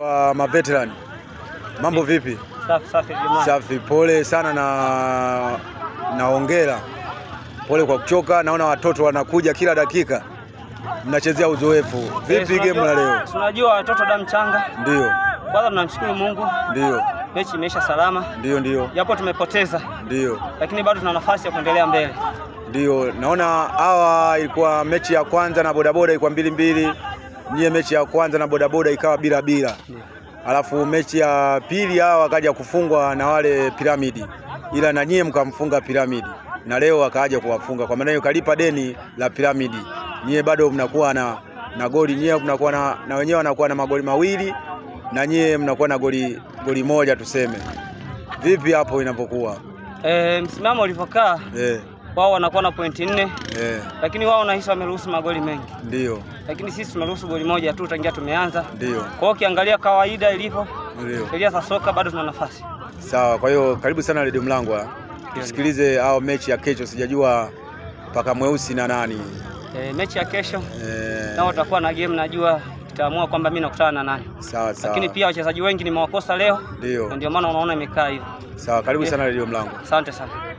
Maveteran, mambo vipi? Safi jamaa. Safi, pole sana na hongera. Pole kwa kuchoka, naona watoto wanakuja kila dakika, mnachezea uzoefu. Vipi game la leo? Tunajua watoto damu changa. Ndio. Kwanza tunamshukuru Mungu. Ndio. Mechi imeisha salama. Ndio. Japo tumepoteza. Ndio. Lakini bado tuna nafasi ya kuendelea mbele. Ndio. Naona hawa ilikuwa mechi ya kwanza na bodaboda ilikuwa 2-2. Nyie mechi ya kwanza na bodaboda ikawa 0-0. Alafu mechi ya pili hawa wakaja kufungwa na wale Piramidi, ila na nyie mkamfunga Piramidi, na leo wakaja kuwafunga. Kwa maana hiyo kalipa deni la Piramidi. Nyie bado mnakuwa na goli, nyie mnakuwa na wenyewe wanakuwa na magoli mawili na nyie mnakuwa na goli moja tuseme. Vipi hapo inapokuwa? Msimamo ulivyokaa, wao wanakuwa na pointi 4. Lakini wao nahisi wameruhusu magoli mengi. Ndio. Lakini sisi tumeruhusu goli moja tu tangia tumeanza. Ndio. Kwa hiyo ukiangalia kawaida ilivyo, sheria za soka bado tuna nafasi. Sawa, kwa hiyo karibu sana Radio Mlangwa. Tusikilize hao mechi ya kesho, sijajua paka mweusi na nani. Mechi ya kesho nao tutakuwa na game, najua tutaamua kwamba mimi nakutana na nani. Sawa. Lakini pia wachezaji wengi nimewakosa leo. Ndio maana unaona imekaa hivyo. Sawa, karibu sana Radio Mlangwa. Asante sana.